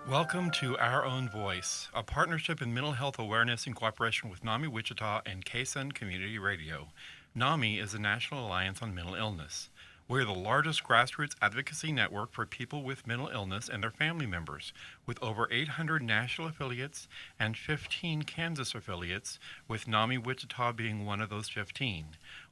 Welcome to Our Own Voice, a partnership in mental health awareness in cooperation with NAMI Wichita and KSUN Community Radio. NAMI is the National Alliance on Mental Illness. We're the largest grassroots advocacy network for people with mental illness and their family members, with over 800 national affiliates and 15 Kansas affiliates, with NAMI Wichita being one of those 15.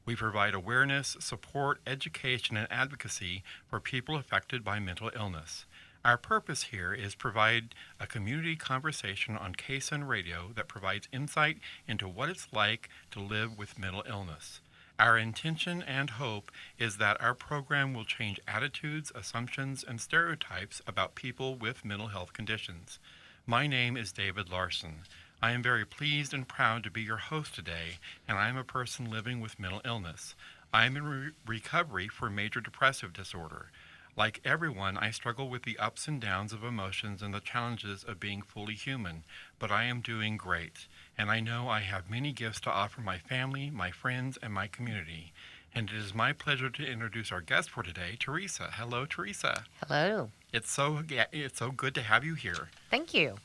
We provide awareness, support, education, and advocacy for people affected by mental illness. Our purpose here is provide a community conversation on KSUN Radio that provides insight into what it's like to live with mental illness. Our intention and hope is that our program will change attitudes, assumptions, and stereotypes about people with mental health conditions. My name is David Larson. I am very pleased and proud to be your host today, and I am a person living with mental illness. I am in recovery for major depressive disorder. Like everyone, I struggle with the ups and downs of emotions and the challenges of being fully human, but I am doing great, and I know I have many gifts to offer my family, my friends, and my community. And it is my pleasure to introduce our guest for today, Teresa. Hello, Teresa. Hello. It's so good to have you here. Thank you.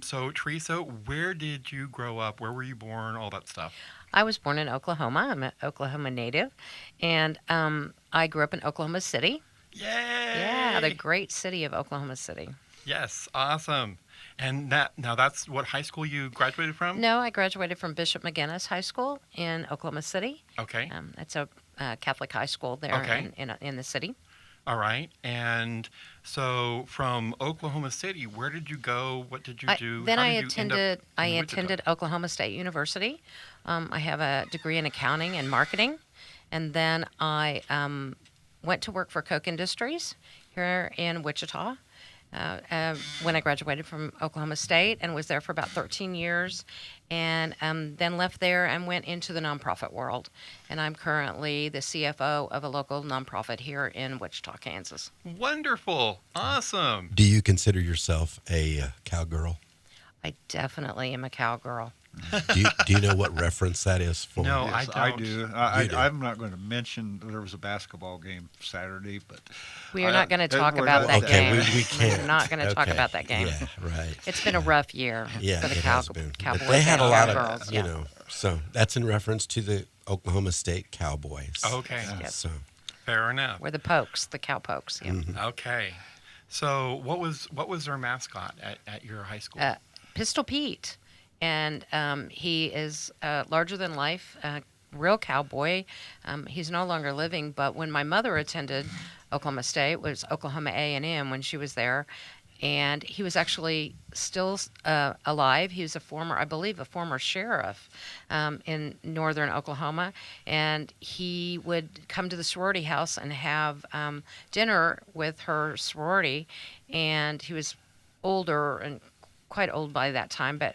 So, Teresa, where did you grow up? Where were you born? All that stuff. I was born in Oklahoma. I'm an Oklahoma native, and I grew up in Oklahoma City. Yay! Yeah, the great city of Oklahoma City. Yes, awesome. And that's what high school you graduated from? No, I graduated from Bishop McGinnis High School in Oklahoma City. Okay. It's a Catholic high school there Okay. in the city. All right. And so from Oklahoma City, where did you go? What did you do? Then How I did you end up in Wichita? attended Oklahoma State University. I have a degree in accounting and marketing, and then I went to work for Koch Industries here in Wichita when I graduated from Oklahoma State, and was there for about 13 years, and then left there and went into the nonprofit world. And I'm currently the CFO of a local nonprofit here in Wichita, Kansas. Wonderful. Awesome. Do you consider yourself a cowgirl? I definitely am a cowgirl. Do you know what reference that is for? No. Yes, I I don't. do. You do. I'm not going to mention there was a basketball game Saturday, but We are not going to talk we're about not- that Okay, game. we can't. We're not going to talk Okay, about that game. Yeah, right. It's been a rough year Yeah, for the it has been. Cowboys. But they had a and lot of, Cowgirls, you know, so that's in reference to the Oklahoma State Cowboys. Okay. Yes. So, Fair enough. We're the Pokes, the Cowpokes. Yeah. Okay. So what was their mascot at your high school? Pistol Pete, and he is larger than life, real cowboy. He's no longer living, but when my mother attended Oklahoma State, it was Oklahoma A&M when she was there, and he was actually still alive. He was I believe, a former sheriff in northern Oklahoma, and he would come to the sorority house and have dinner with her sorority, and he was older and quite old by that time, but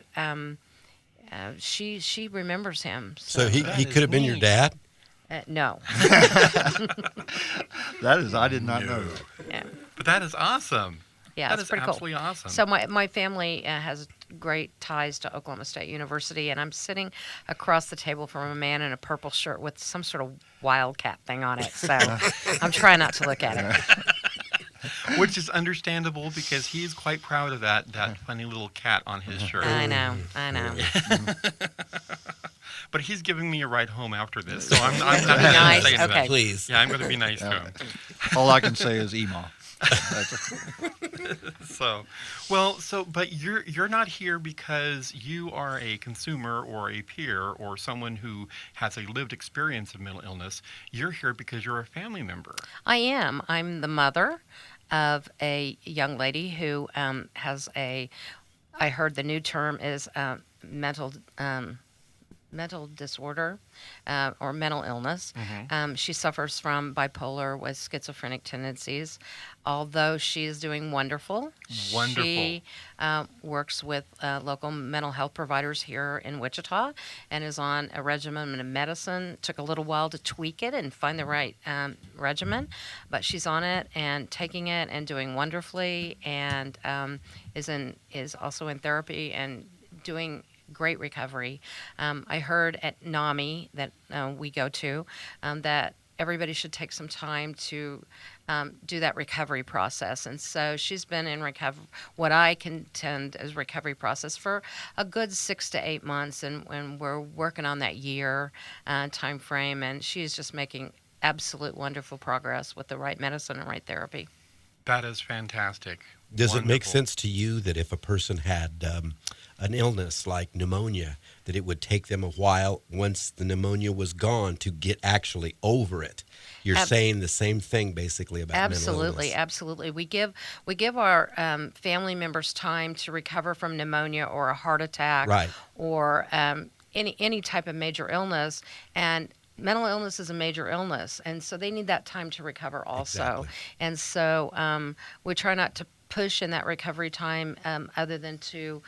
she remembers him. so he That is could have been your neat. dad? No. I did not know that. Yeah, But that is awesome. yeah, That it's is pretty absolutely cool. awesome. So my family has great ties to Oklahoma State University, and I'm sitting across the table from a man in a purple shirt with some sort of wildcat thing on it. So I'm trying not to look at it. Which is understandable because he's quite proud of that funny little cat on his shirt. I know. But he's giving me a ride home after this, so I'm not Be going to nice? say that. Okay. Please. Yeah, I'm going to be nice to him. All I can say is Ema. But you're not here because you are a consumer or a peer or someone who has a lived experience of mental illness. You're here because you're a family member. I am. I'm the mother of a young lady who has I heard the new term is mental disorder or mental illness. She suffers from bipolar with schizophrenic tendencies. Although she is doing wonderful. Wonderful. She works with local mental health providers here in Wichita and is on a regimen of medicine. Took a little while to tweak it and find the right regimen, but she's on it and taking it and doing wonderfully, and is also in therapy and doing great recovery. I heard at NAMI that we go to that everybody should take some time to do that recovery process. And so she's been in what I contend as recovery process for a good 6 to 8 months, and we're working on that year time frame. And she's just making absolute wonderful progress with the right medicine and right therapy. That is fantastic. Does it make Wonderful. sense to you that if a person had an illness like pneumonia, that it would take them a while once the pneumonia was gone to get actually over it? You're Ab- saying the same thing basically about mental Absolutely, illness. absolutely. We give our family members time to recover from pneumonia or a heart attack Right. or any type of major illness, and mental illness is a major illness, and so they need that time to recover also. Exactly. And so we try not to push in that recovery time, other than to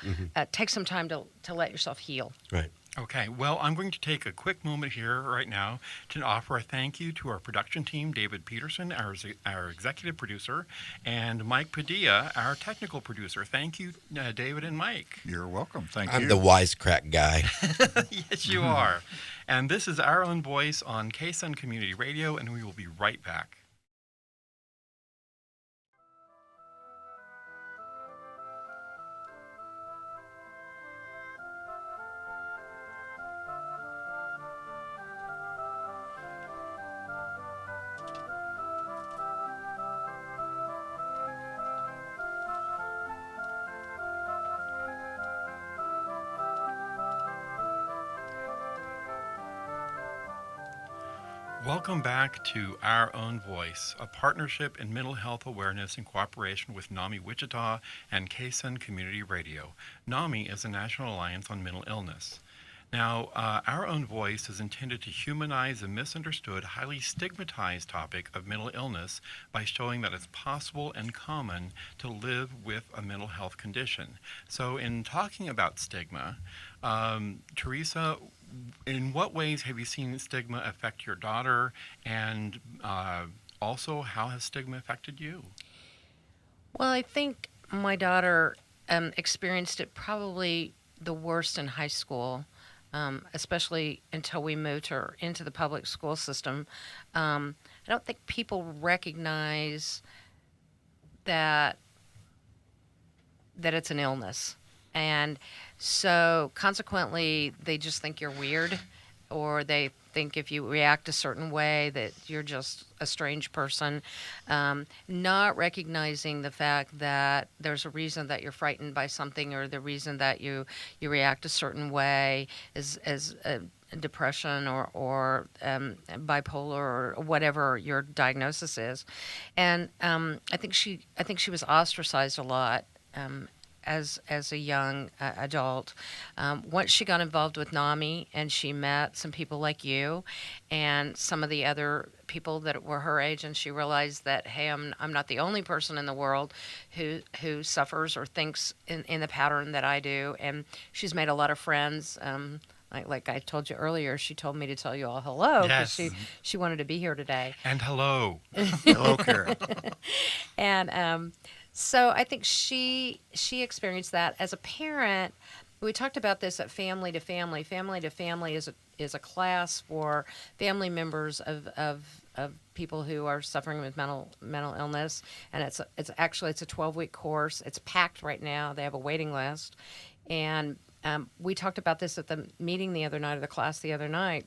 take some time to let yourself heal. Right. Okay, well, I'm going to take a quick moment here right now to offer a thank you to our production team, David Peterson, our executive producer, and Mike Padilla, our technical producer. Thank you, David and Mike. You're welcome. Thank I'm you. the wisecrack guy. Yes, you are. And this is Our Own Voice on KSUN Community Radio, and we will be right back. Welcome back to Our Own Voice, a partnership in mental health awareness in cooperation with NAMI Wichita and KSUN Community Radio. NAMI is a National Alliance on Mental Illness. Now, Our Own Voice is intended to humanize the misunderstood, highly stigmatized topic of mental illness by showing that it's possible and common to live with a mental health condition. So in talking about stigma, Teresa, in what ways have you seen stigma affect your daughter, and also how has stigma affected you? Well, I think my daughter experienced it probably the worst in high school, especially until we moved her into the public school system. I don't think people recognize that it's an illness, and so consequently, they just think you're weird, or they think if you react a certain way that you're just a strange person, not recognizing the fact that there's a reason that you're frightened by something, or the reason that you react a certain way is as depression or bipolar or whatever your diagnosis is. And I think she was ostracized a lot. As a young adult. Once she got involved with NAMI and she met some people like you and some of the other people that were her age, and she realized that, hey, I'm not the only person in the world who suffers or thinks in the pattern that I do. And she's made a lot of friends. Like I told you earlier, she told me to tell you all hello because Yes. she wanted to be here today. And hello. Hello, Karen. And so I think she experienced that as a parent. We talked about this at Family to Family. Family to Family is a class for family members of people who are suffering with mental illness, and it's a 12-week course. It's packed right now. They have a waiting list, and we talked about this at the meeting the other night, or the class the other night,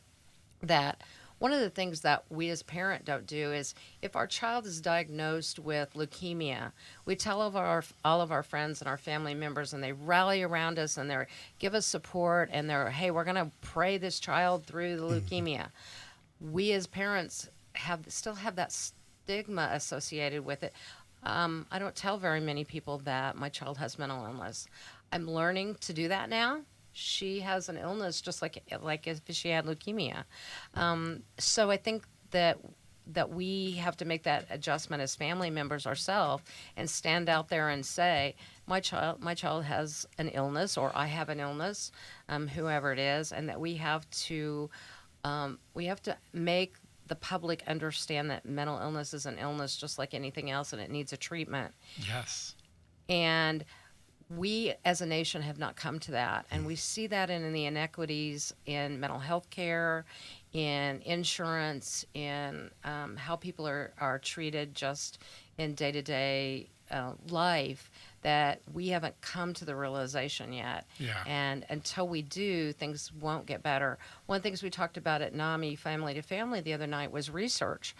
that one of the things that we as parents don't do is, if our child is diagnosed with leukemia, we tell all of our friends and our family members, and they rally around us and they give us support, and hey, we're going to pray this child through the leukemia. We as parents still have that stigma associated with it. I don't tell very many people that my child has mental illness. I'm learning to do that now. She has an illness just like if she had leukemia. So I think that we have to make that adjustment as family members ourselves and stand out there and say, my child has an illness, or I have an illness, whoever it is, and that we have to make the public understand that mental illness is an illness just like anything else, and it needs a treatment. Yes. And we as a nation have not come to that, and we see that in the inequities in mental health care, in insurance, in how people are treated just in day to day life, that we haven't come to the realization yet. Yeah. And until we do, things won't get better. One of the things we talked about at NAMI Family to Family the other night was research.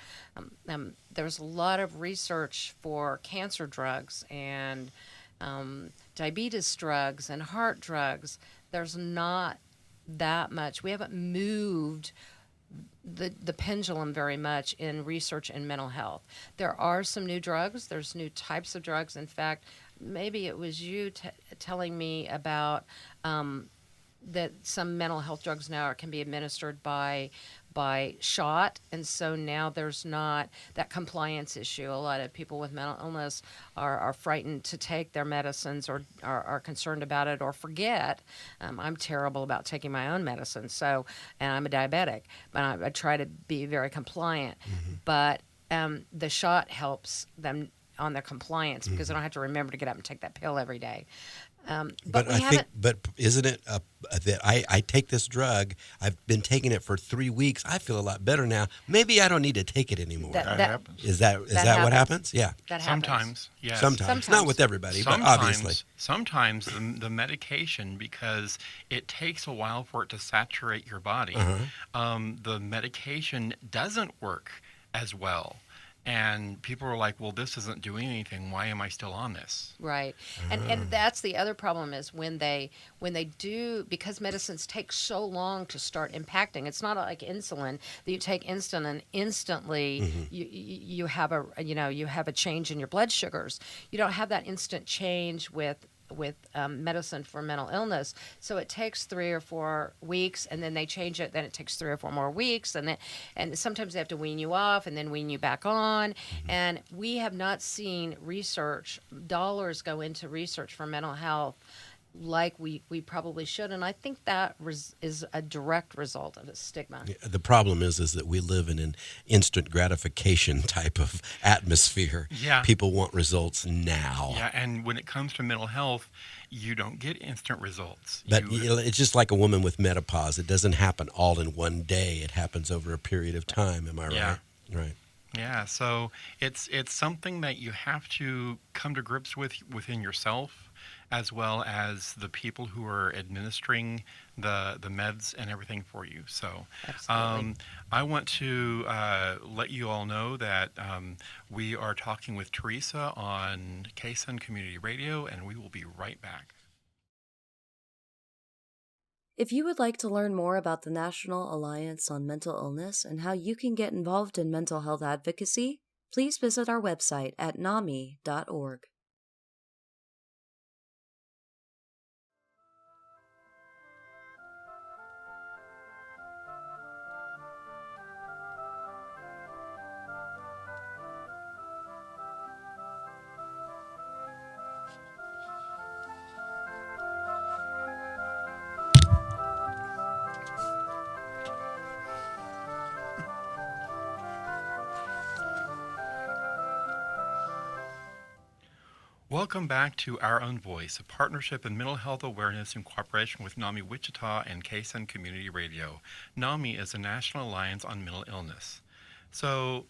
There's a lot of research for cancer drugs and diabetes drugs and heart drugs. There's not that much. We haven't moved the pendulum very much in research in mental health. There are some new drugs. There's new types of drugs. In fact, maybe it was you telling me about that some mental health drugs now can be administered by shot, and so now there's not that compliance issue. A lot of people with mental illness are frightened to take their medicines, or are concerned about it, or forget. I'm terrible about taking my own medicine, so, and I'm a diabetic, but I try to be very compliant. But the shot helps them on their compliance because they don't have to remember to get up and take that pill every day. But we I haven't. think, but isn't it that I take this drug? I've been taking it for 3 weeks. I feel a lot better now. Maybe I don't need to take it anymore. That happens. Is that what happens? Yeah. That happens. Sometimes, yes. Sometimes. Not with everybody, but Sometimes, obviously. sometimes the medication, because it takes a while for it to saturate your body, the medication doesn't work as well. And people are like, well, this isn't doing anything. Why am I still on this? Right. And that's the other problem, is when they do, because medicines take so long to start impacting. It's not like insulin that you take instant and instantly you have a change in your blood sugars. You don't have that instant change with medicine for mental illness. So it takes 3 or 4 weeks, and then they change it. Then it takes 3 or 4 more weeks, and sometimes they have to wean you off and then wean you back on. And we have not seen dollars go into research for mental health like we probably should. And I think that is a direct result of a stigma. Yeah, the problem is that we live in an instant gratification type of atmosphere. Yeah. People want results now. Yeah, and when it comes to mental health, you don't get instant results. But it's just like a woman with menopause. It doesn't happen all in one day. It happens over a period of time. Am I right? Yeah. Right. Yeah, so it's something that you have to come to grips with within yourself, as well as the people who are administering the meds and everything for you. So Absolutely. I want to let you all know that we are talking with Teresa on KSUN Community Radio, and we will be right back. If you would like to learn more about the National Alliance on Mental Illness and how you can get involved in mental health advocacy, please visit our website at nami.org. Welcome back to Our Own Voice, a partnership in mental health awareness in cooperation with NAMI Wichita and KSUN Community Radio. NAMI is a National Alliance on Mental Illness. So,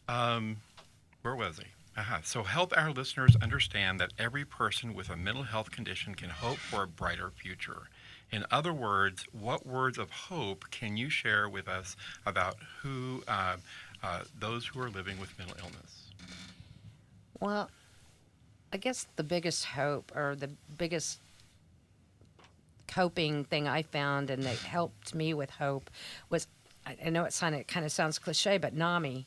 where was I? So help our listeners understand that every person with a mental health condition can hope for a brighter future. In other words, what words of hope can you share with us about those who are living with mental illness? Well, I guess the biggest hope, or the biggest coping thing I found and that helped me with hope, was, I know it kind of sounds cliche, but NAMI.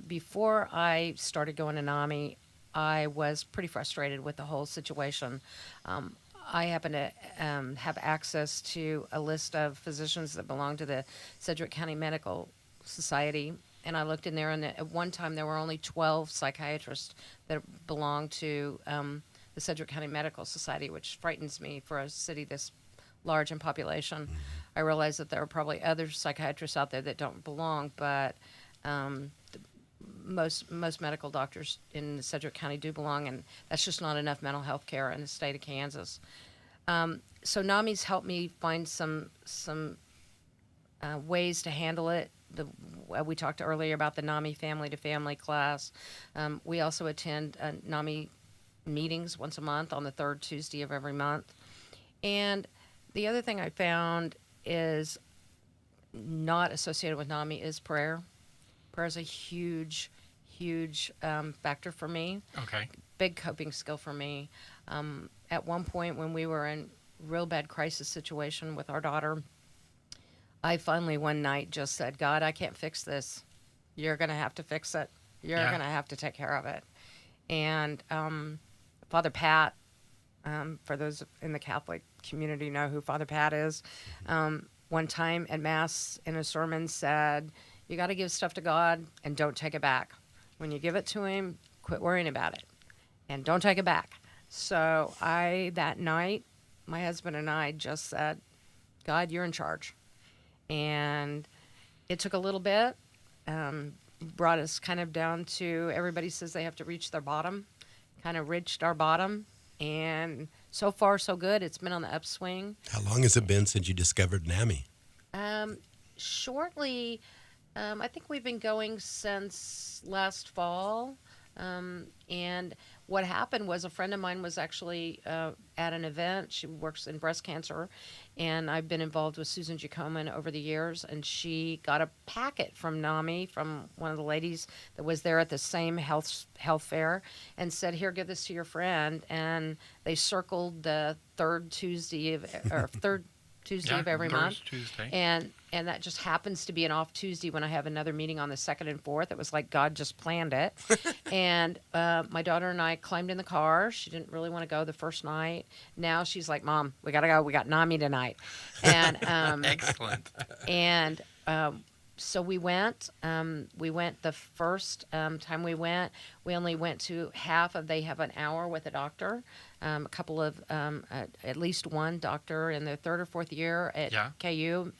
Before I started going to NAMI, I was pretty frustrated with the whole situation. I happen to have access to a list of physicians that belong to the Sedgwick County Medical Society, and I looked in there, and at one time there were only 12 psychiatrists that belonged to the Sedgwick County Medical Society, which frightens me for a city this large in population. I realize that there are probably other psychiatrists out there that don't belong, but most medical doctors in Sedgwick County do belong, and that's just not enough mental health care in the state of Kansas. So NAMI's helped me find some ways to handle it. We talked earlier about the NAMI family to family class. We also attend NAMI meetings once a month on the third Tuesday of every month. And the other thing I found is not associated with NAMI is prayer. Prayer is a huge, huge factor for me. Okay. Big coping skill for me. At one point, when we were in real bad crisis situation with our daughter, I finally one night just said, God, I can't fix this. You're going to have to fix it. You're Yeah. going to have to take care of it. And Father Pat, for those in the Catholic community know who Father Pat is, one time at Mass in a sermon said, you got to give stuff to God and don't take it back. When you give it to him, quit worrying about it and don't take it back. So that night, my husband and I just said, God, you're in charge. And it took a little bit, brought us kind of down to, everybody says they have to reach their bottom, kind of reached our bottom. And so far, so good. It's been on the upswing. How long has it been since you discovered NAMI? Shortly, I think we've been going since last fall. And what happened was a friend of mine was actually at an event. She works in breast cancer, and I've been involved with Susan Giacomin over the years, and she got a packet from NAMI from one of the ladies that was there at the same health fair and said, here, give this to your friend. And they circled the third Tuesday of every month. Tuesday. And that just happens to be an off Tuesday when I have another meeting on the 2nd and 4th. It was like God just planned it. And my daughter and I climbed in the car. She didn't really want to go the first night. Now she's like, Mom, we got to go. We got NAMI tonight. And Excellent. and so we went. We went the first time we went. We only went to half of. They have an hour with a doctor. A couple of, at least one doctor in their third or fourth year at KU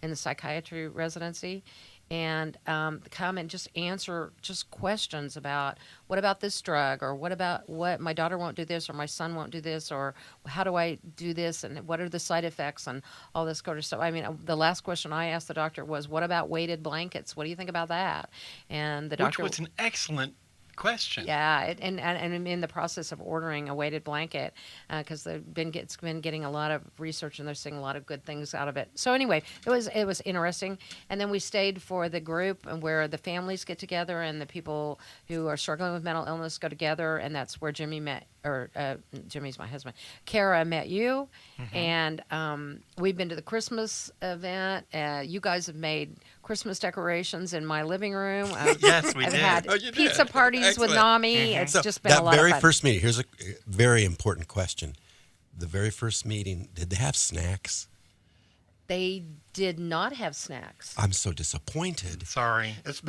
in the psychiatry residency, and come and just answer just questions about what about this drug, or what about what my daughter won't do this, or my son won't do this, or how do I do this, and what are the side effects, and all this kind of stuff. I mean, the last question I asked the doctor was, what about weighted blankets? What do you think about that? And the doctor, Which was an excellent question. yeah, and I'm in the process of ordering a weighted blanket because it's been getting a lot of research, and they're seeing a lot of good things out of it. So anyway, it was interesting, and then we stayed for the group and where the families get together and the people who are struggling with mental illness go together, and that's where Jimmy's my husband. Kara met you, and we've been to the Christmas event. You guys have made Christmas decorations in my living room. Yes, we I've did. had Oh, you did. pizza parties with Excellent. NAMI. It's just been a That lot of very fun. first meeting, here's a very important question. The very first meeting, did they have snacks? They did not have snacks. I'm so disappointed. Sorry. It's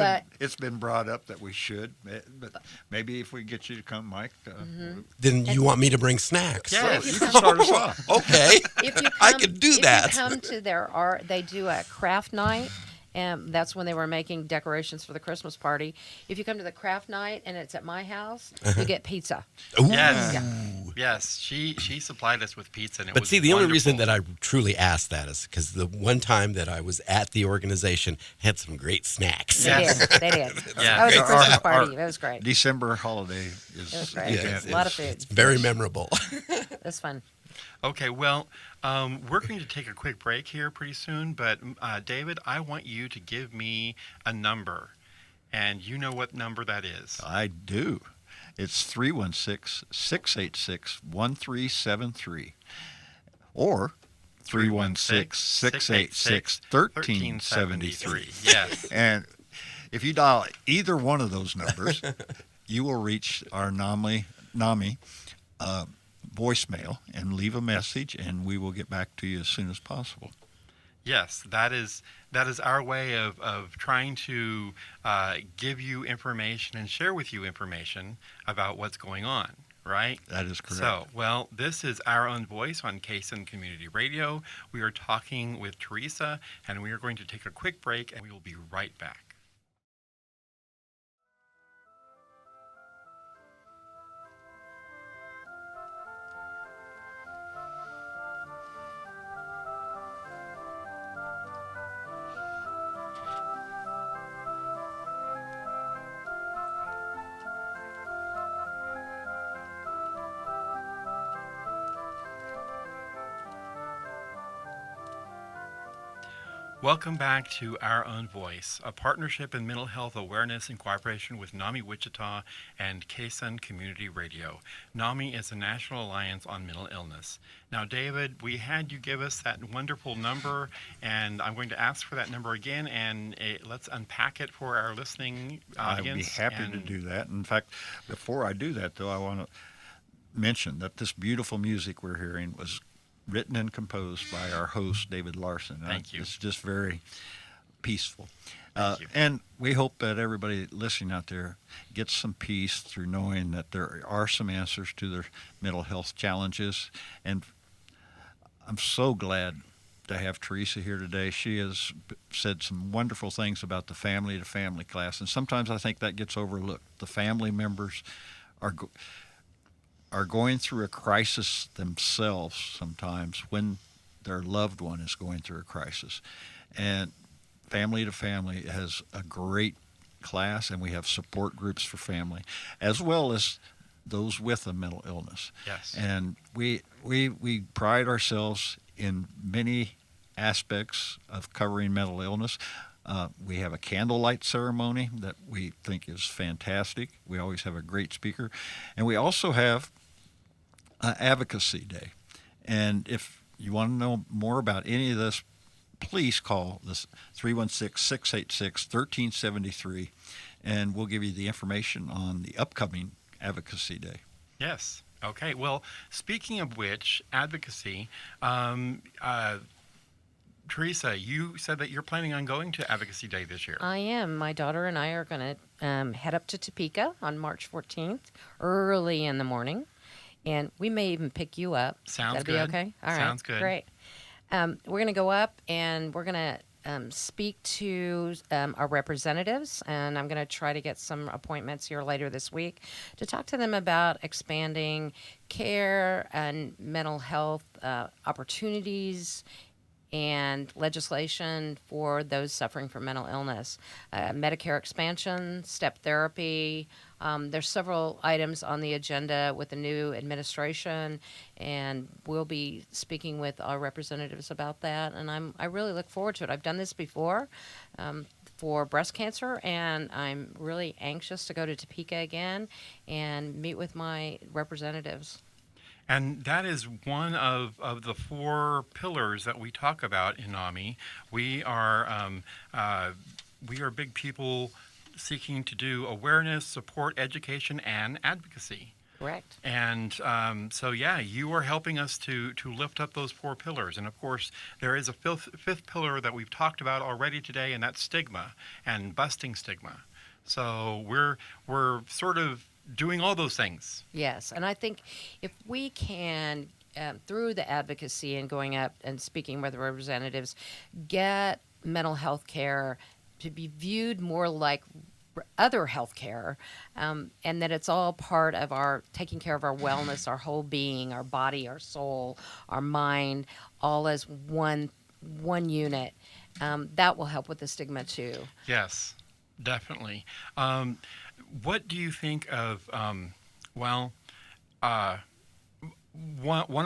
been brought up that we should, but maybe if we get you to come, Mike. Then you want me to bring snacks? Yes. You can start us off. Okay. If you come, I could do that. If you come to they do a craft night. And that's when they were making decorations for the Christmas party. If you come to the craft night and it's at my house, you get pizza. Ooh. Yes. Yeah. Yes, she supplied us with pizza, and it But was see, the only reason wonderful. that I truly asked that is because the one time that I was at the organization had some great snacks. They Yes. did. They did. Yeah. That was a Our- Christmas our- party. It was great. December holiday is It was the great. event. A lot of food. It's very memorable. It was fun. Okay, well, we're going to take a quick break here pretty soon, but David, I want you to give me a number, and you know what number that is. I do. It's 316-686-1373 or 316-686-1373. Yes. And if you dial either one of those numbers, you will reach our NAMI voicemail and leave a message, and we will get back to you as soon as possible. Yes, that is our way of trying to give you information and share with you information about what's going on, right? That is correct. So, well, this is Our Own Voice on KSN Community Radio. We are talking with Teresa, and we are going to take a quick break, and we will be right back. Welcome back to Our Own Voice, a partnership in mental health awareness in cooperation with NAMI Wichita and KSUN Community Radio. NAMI is a national alliance on mental illness. Now, David, we had you give us that wonderful number, and I'm going to ask for that number again, and let's unpack it for our listening I'd be audience. happy to do that. In fact, before I do that, though, I want to mention that this beautiful music we're hearing was written and composed by our host, David Larson. Thank you. It's just very peaceful. Thank you. And we hope that everybody listening out there gets some peace through knowing that there are some answers to their mental health challenges. And I'm so glad to have Teresa here today. She has said some wonderful things about the family to family class, and sometimes I think that gets overlooked. The family members are going through a crisis themselves sometimes when their loved one is going through a crisis. And family to family has a great class, and we have support groups for family, as well as those with a mental illness. Yes. And we pride ourselves in many aspects of covering mental illness. We have a candlelight ceremony that we think is fantastic. We always have a great speaker. And we also have Advocacy Day. And if you want to know more about any of this, please call this 316-686-1373, and we'll give you the information on the upcoming Advocacy Day. Yes. Okay. Well, speaking of which, advocacy, Teresa, you said that you're planning on going to Advocacy Day this year. I am. My daughter and I are going to head up to Topeka on March 14th, early in the morning, and we may even pick you up. Sounds That'd good. be okay? All right. Sounds good. Great. We're going to go up, and we're going to speak to our representatives, and I'm going to try to get some appointments here later this week to talk to them about expanding care and mental health opportunities and legislation for those suffering from mental illness. Medicare expansion, step therapy. There's several items on the agenda with the new administration, and we'll be speaking with our representatives about that. And I really look forward to it. I've done this before for breast cancer, and I'm really anxious to go to Topeka again and meet with my representatives. And that is one of the four pillars that we talk about in NAMI. We are big people seeking to do awareness, support, education, and advocacy. Correct. And so, yeah, you are helping us to lift up those four pillars. And of course, there is a fifth pillar that we've talked about already today, and that's stigma and busting stigma. So we're sort of doing all those things. Yes, and I think if we can, through the advocacy and going up and speaking with representatives, get mental health care to be viewed more like other health care, and that it's all part of our taking care of our wellness, our whole being, our body, our soul, our mind, all as one unit, that will help with the stigma too. Yes, definitely. What do you think of, one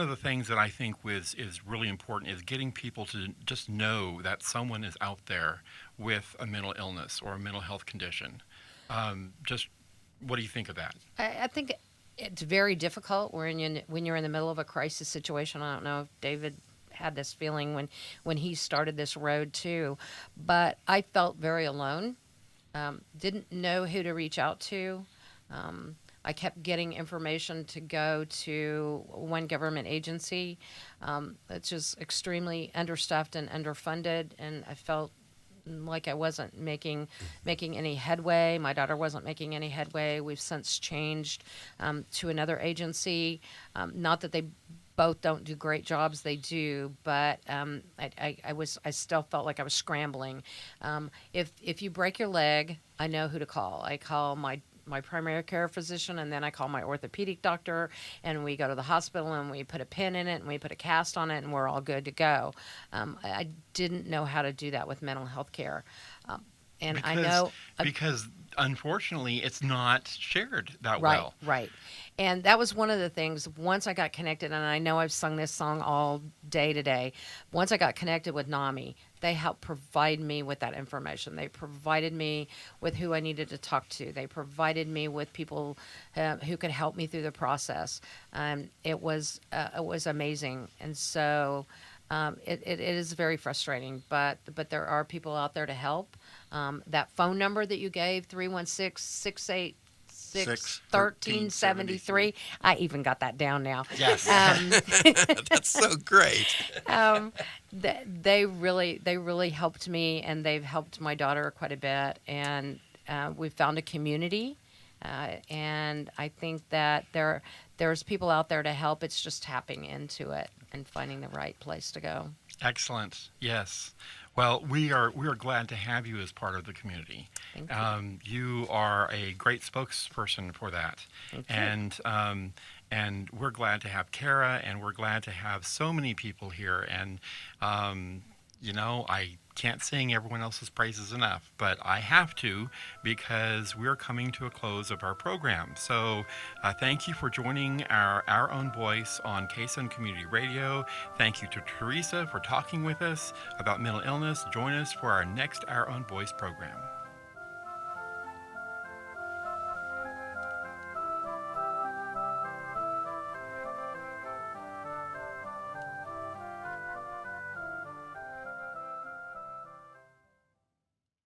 of the things that I think is really important is getting people to just know that someone is out there with a mental illness or a mental health condition. Just what do you think of that? I think it's very difficult when you're in the middle of a crisis situation. I don't know if David had this feeling when he started this road too, but I felt very alone. Didn't know who to reach out to. I kept getting information to go to one government agency. It's just extremely understaffed and underfunded, and I felt like I wasn't making any headway. My daughter wasn't making any headway. We've since changed to another agency. Not that they both don't do great jobs, they do, but I still felt like I was scrambling. If you break your leg, I know who to call. I call my primary care physician, and then I call my orthopedic doctor, and we go to the hospital, and we put a pin in it, and we put a cast on it, and we're all good to go. I didn't know how to do that with mental health care. And I know... Because unfortunately, it's not shared that Right, well. right. And that was one of the things. Once I got connected, and I know I've sung this song all day today. Once I got connected with NAMI, they helped provide me with that information. They provided me with who I needed to talk to. They provided me with people who could help me through the process. It was amazing, and so it is very frustrating. But there are people out there to help. That phone number that you gave, 316 Six 1373. I even got that down now. Yes. Um, That's so great. um, they really helped me, and they've helped my daughter quite a bit. And we found a community, and I think that there's people out there to help. It's just tapping into it and finding the right place to go. Excellent. Yes. Well, we are glad to have you as part of the community. Thank you. You are a great spokesperson for that, Thank you. and we're glad to have Kara, and we're glad to have so many people here. And I can't sing everyone else's praises enough, but I have to because we're coming to a close of our program. So thank you for joining our Own Voice on KSUN Community Radio. Thank you to Teresa for talking with us about mental illness. Join us for our next Our Own Voice program.